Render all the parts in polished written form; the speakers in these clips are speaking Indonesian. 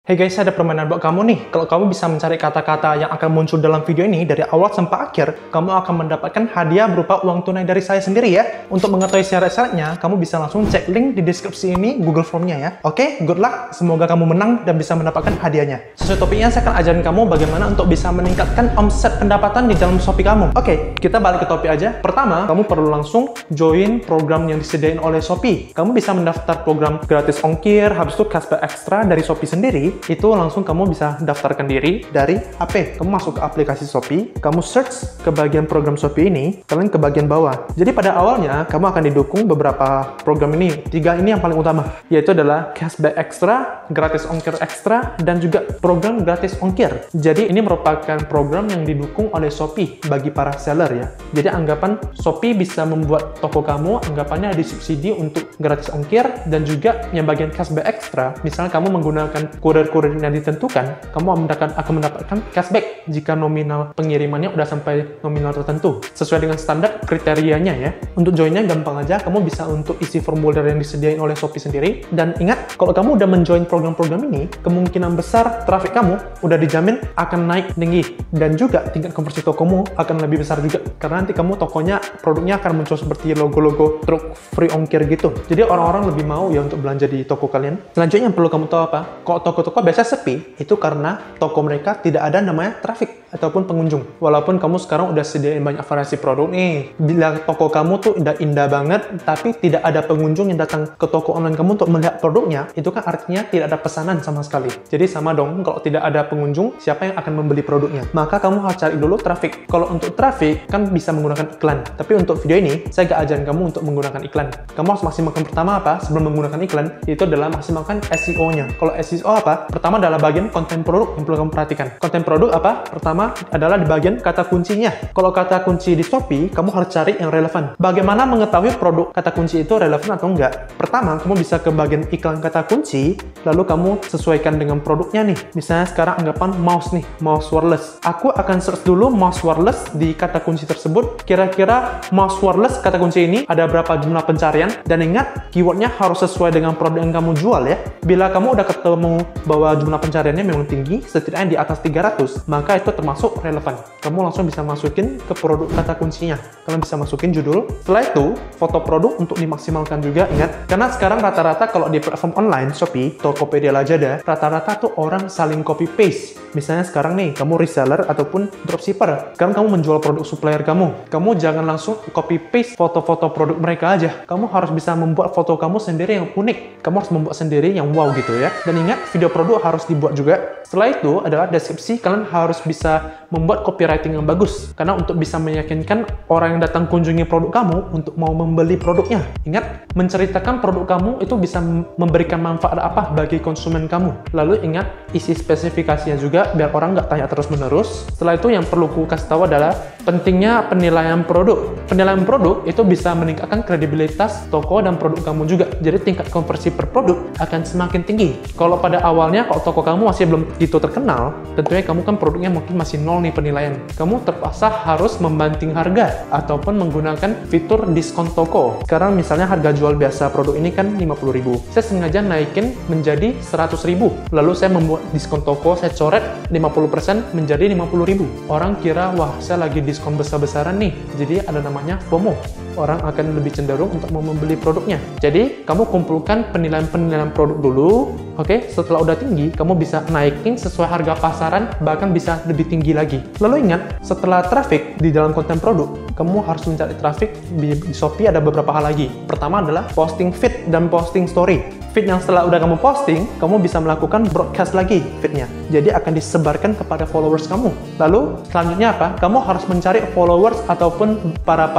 Hey guys, ada permainan buat kamu nih. Kalau kamu bisa mencari kata-kata yang akan muncul dalam video ini dari awal sampai akhir, kamu akan mendapatkan hadiah berupa uang tunai dari saya sendiri ya. Untuk mengetahui syarat-syaratnya, kamu bisa langsung cek link di deskripsi ini Google Formnya ya. Oke, good luck. Semoga kamu menang dan bisa mendapatkan hadiahnya. Sesuai topiknya, saya akan ajarin kamu bagaimana untuk bisa meningkatkan omset pendapatan di dalam Shopee kamu. Oke, kita balik ke topik aja. Pertama, kamu perlu langsung join program yang disediain oleh Shopee. Kamu bisa mendaftar program gratis ongkir, habis itu cashback ekstra dari Shopee sendiri. Itu langsung kamu bisa daftarkan diri dari HP. Kamu masuk ke aplikasi Shopee, kamu search ke bagian program Shopee ini, kalian ke bagian bawah. Jadi pada awalnya, kamu akan didukung beberapa program ini. 3 ini yang paling utama, yaitu adalah cashback ekstra, gratis ongkir ekstra, dan juga program gratis ongkir. Jadi ini merupakan program yang didukung oleh Shopee bagi para seller ya. Jadi anggapan Shopee bisa membuat toko kamu, anggapannya disubsidi untuk gratis ongkir, dan juga yang bagian cashback ekstra, misalnya kamu menggunakan kurir yang ditentukan, kamu akan mendapatkan cashback jika nominal pengirimannya udah sampai nominal tertentu sesuai dengan standar kriterianya ya. Untuk joinnya gampang aja, kamu bisa untuk isi formulir yang disediain oleh Shopee sendiri. Dan ingat, kalau kamu udah menjoin program-program ini, kemungkinan besar traffic kamu udah dijamin akan naik tinggi, dan juga tingkat konversi tokomu akan lebih besar juga, karena nanti kamu tokonya, produknya akan muncul seperti logo-logo truk free ongkir gitu. Jadi orang-orang lebih mau ya untuk belanja di toko kalian. Selanjutnya yang perlu kamu tahu apa? Kok toko-toko biasa sepi, itu karena toko mereka tidak ada namanya traffic ataupun pengunjung. Walaupun kamu sekarang udah sediain banyak variasi produk nih, bila toko kamu tuh indah banget, tapi tidak ada pengunjung yang datang ke toko online kamu untuk melihat produknya, itu kan artinya tidak ada pesanan sama sekali. Jadi sama dong, kalau tidak ada pengunjung, siapa yang akan membeli produknya? Maka kamu harus cari dulu traffic. Kalau untuk traffic, kan bisa menggunakan iklan. Tapi untuk video ini, saya gak ajarin kamu untuk menggunakan iklan. Kamu harus maksimalkan pertama apa? Sebelum menggunakan iklan, itu adalah maksimalkan SEO-nya. Kalau SEO apa? Pertama adalah bagian konten produk yang perlu kamu perhatikan. Konten produk apa? Pertama adalah di bagian kata kuncinya. Kalau kata kunci di Shopee, kamu harus cari yang relevan. Bagaimana mengetahui produk kata kunci itu relevan atau enggak? Pertama, kamu bisa ke bagian iklan kata kunci, lalu kamu sesuaikan dengan produknya nih. Misalnya sekarang anggapan mouse nih, mouse wireless. Aku akan search dulu mouse wireless di kata kunci tersebut. Kira-kira mouse wireless kata kunci ini ada berapa jumlah pencarian? Dan ingat, keywordnya harus sesuai dengan produk yang kamu jual ya. Bila kamu udah ketemu bahwa jumlah pencariannya memang tinggi, setidaknya di atas 300, maka itu termasuk relevan. Kamu langsung bisa masukin ke produk kata kuncinya. Kalian bisa masukin judul. Setelah itu, foto produk untuk dimaksimalkan juga, ingat. Karena sekarang rata-rata kalau di platform online, Shopee, Tokopedia, Lazada, rata-rata tuh orang saling copy-paste. Misalnya sekarang nih, kamu reseller ataupun dropshipper. Sekarang kamu menjual produk supplier kamu. Kamu jangan langsung copy-paste foto-foto produk mereka aja. Kamu harus bisa membuat foto kamu sendiri yang unik. Kamu harus membuat sendiri yang wow gitu ya. Dan ingat, video produk harus dibuat juga. Setelah itu adalah deskripsi. Kalian harus bisa membuat copywriting yang bagus, karena untuk bisa meyakinkan orang yang datang kunjungi produk kamu untuk mau membeli produknya. Ingat, menceritakan produk kamu itu bisa memberikan manfaat apa bagi konsumen kamu. Lalu ingat, isi spesifikasinya juga biar orang nggak tanya terus-menerus. Setelah itu yang perlu ku kasih tahu adalah pentingnya penilaian produk. Penilaian produk itu bisa meningkatkan kredibilitas toko dan produk kamu juga. Jadi tingkat konversi per produk akan semakin tinggi. Kalau pada awalnya kalau toko kamu masih belum itu terkenal, tentunya kamu kan produknya mungkin masih nol nih penilaian. Kamu terpaksa harus membanting harga ataupun menggunakan fitur diskon toko. Sekarang misalnya harga jual biasa produk ini kan 50.000. Saya sengaja naikin menjadi 100.000. Lalu saya membuat diskon toko, saya coret 50% menjadi 50.000. Orang kira, wah saya lagi diskon besar-besaran nih. Jadi ada namanya FOMO. Orang akan lebih cenderung untuk mau membeli produknya. Jadi, kamu kumpulkan penilaian-penilaian produk dulu. Oke, setelah udah tinggi, kamu bisa naikin sesuai harga pasaran, bahkan bisa lebih tinggi lagi. Lalu ingat, setelah traffic di dalam konten produk, kamu harus mencari traffic di Shopee ada beberapa hal lagi. Pertama adalah posting feed dan posting story. Feed yang setelah udah kamu posting, kamu bisa melakukan broadcast lagi feednya. Jadi akan disebarkan kepada followers kamu. Lalu selanjutnya apa? Kamu harus mencari followers ataupun para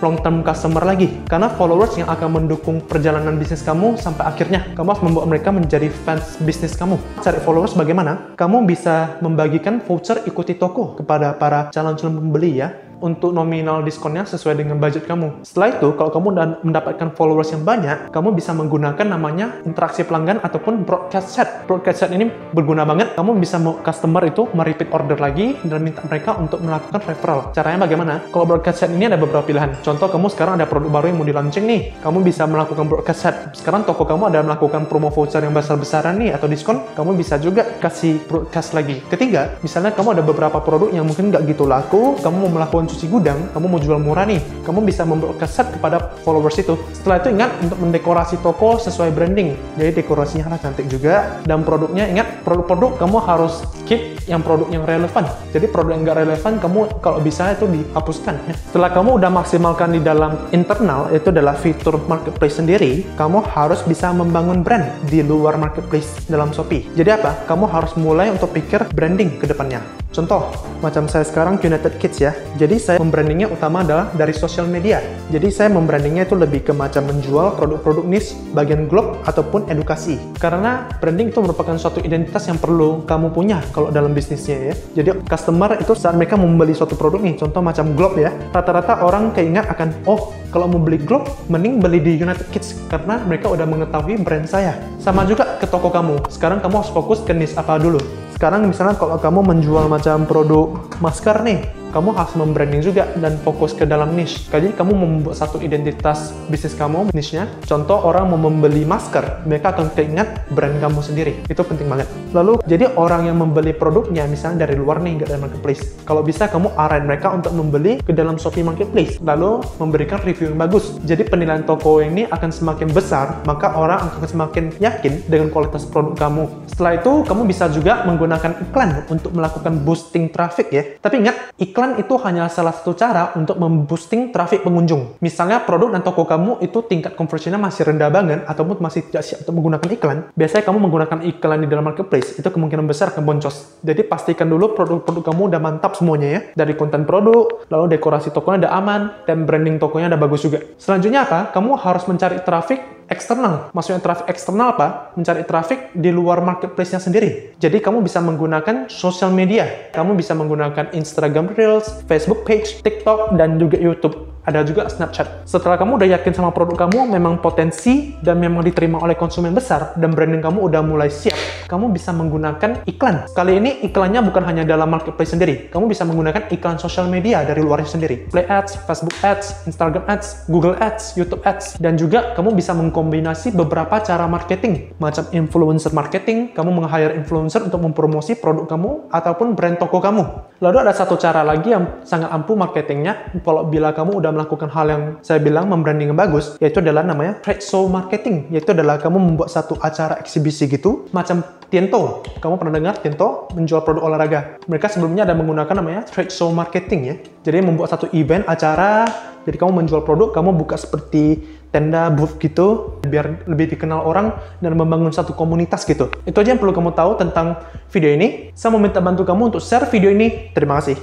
long term customer lagi. Karena followers yang akan mendukung perjalanan bisnis kamu sampai akhirnya. Kamu harus membuat mereka menjadi fans bisnis kamu. Cari followers bagaimana? Kamu bisa membagikan voucher ikuti toko kepada para calon-calon pembeli ya. untuk nominal diskonnya sesuai dengan budget kamu. Setelah itu, kalau kamu udah mendapatkan followers yang banyak, kamu bisa menggunakan namanya interaksi pelanggan ataupun broadcast chat. Broadcast chat ini berguna banget. Kamu bisa customer itu merepeat order lagi dan minta mereka untuk melakukan referral. Caranya bagaimana? Kalau broadcast chat ini ada beberapa pilihan. Contoh, kamu sekarang ada produk baru yang mau di-launching nih. Kamu bisa melakukan broadcast chat. Sekarang toko kamu ada melakukan promo voucher yang besar-besaran nih atau diskon, kamu bisa juga kasih broadcast lagi. Ketiga, misalnya kamu ada beberapa produk yang mungkin nggak gitu laku, kamu mau melakukan cuci gudang, kamu mau jual murah nih, kamu bisa membroadcast chat kepada followers itu. Setelah itu ingat untuk mendekorasi toko sesuai branding. Jadi dekorasinya harus cantik juga, dan produknya ingat, produk-produk kamu harus keep yang produk yang relevan. Jadi produk yang nggak relevan kamu kalau bisa itu dihapuskan. Setelah kamu udah maksimalkan di dalam internal, itu adalah fitur marketplace sendiri, kamu harus bisa membangun brand di luar marketplace dalam Shopee. Jadi apa? Kamu harus mulai untuk pikir branding ke depannya. Contoh, macam saya sekarang United Kids ya. Jadi saya membrandingnya utama adalah dari sosial media. Jadi saya membrandingnya itu lebih ke macam menjual produk-produk niche, bagian global ataupun edukasi. Karena branding itu merupakan suatu identitas yang perlu kamu punya kalau dalam bisnisnya ya. Jadi customer itu saat mereka membeli suatu produk nih, contoh macam global ya, rata-rata orang keingat akan, oh kalau mau beli global, mending beli di United Kids karena mereka udah mengetahui brand saya. Sama juga ke toko kamu. Sekarang kamu harus fokus ke niche apa dulu. Sekarang misalnya kalau kamu menjual macam produk masker nih, kamu harus membranding juga dan fokus ke dalam niche. Jadi kamu membuat satu identitas bisnis kamu, niche-nya. Contoh orang mau membeli masker, mereka akan keingat brand kamu sendiri. Itu penting banget. Lalu, jadi orang yang membeli produknya, misalnya dari luar nih, nggak dari marketplace. Kalau bisa kamu arahin mereka untuk membeli ke dalam Shopee Marketplace, lalu memberikan review yang bagus. Jadi penilaian toko ini akan semakin besar, maka orang akan semakin yakin dengan kualitas produk kamu. Setelah itu, kamu bisa juga menggunakan iklan untuk melakukan boosting traffic ya. Tapi ingat, iklan itu hanya salah satu cara untuk memboosting traffic pengunjung. Misalnya produk dan toko kamu itu tingkat conversionnya masih rendah banget ataupun masih tidak siap untuk menggunakan iklan. Biasanya kamu menggunakan iklan di dalam marketplace, itu kemungkinan besar akan boncos. Jadi pastikan dulu produk-produk kamu udah mantap semuanya ya. Dari konten produk, lalu dekorasi tokonya udah aman, dan branding tokonya udah bagus juga. Selanjutnya apa? Kamu harus mencari traffic eksternal. Maksudnya traffic eksternal apa? Mencari traffic di luar marketplace-nya sendiri. Jadi kamu bisa menggunakan sosial media. Kamu bisa menggunakan Instagram Reels, Facebook page, TikTok, dan juga YouTube. Ada juga Snapchat. Setelah kamu udah yakin sama produk kamu memang potensi dan memang diterima oleh konsumen besar dan branding kamu udah mulai siap, kamu bisa menggunakan iklan. Kali ini iklannya bukan hanya dalam marketplace sendiri. Kamu bisa menggunakan iklan sosial media dari luarnya sendiri. Play Ads, Facebook Ads, Instagram Ads, Google Ads, YouTube Ads. Dan juga kamu bisa mengkombinasi beberapa cara marketing. Macam influencer marketing, kamu meng-hire influencer untuk mempromosi produk kamu ataupun brand toko kamu. Lalu ada satu cara lagi yang sangat ampuh marketingnya, kalau bila kamu udah melakukan hal yang saya bilang membranding yang bagus, yaitu adalah namanya trade show marketing, yaitu adalah kamu membuat satu acara eksibisi gitu, macam Tiento. Kamu pernah dengar Tiento menjual produk olahraga? Mereka sebelumnya ada menggunakan namanya trade show marketing ya. Jadi membuat satu event, acara, jadi kamu menjual produk, kamu buka seperti tenda, booth gitu, biar lebih dikenal orang dan membangun satu komunitas gitu. Itu aja yang perlu kamu tahu tentang video ini. Saya mau minta bantu kamu untuk share video ini. Terima kasih.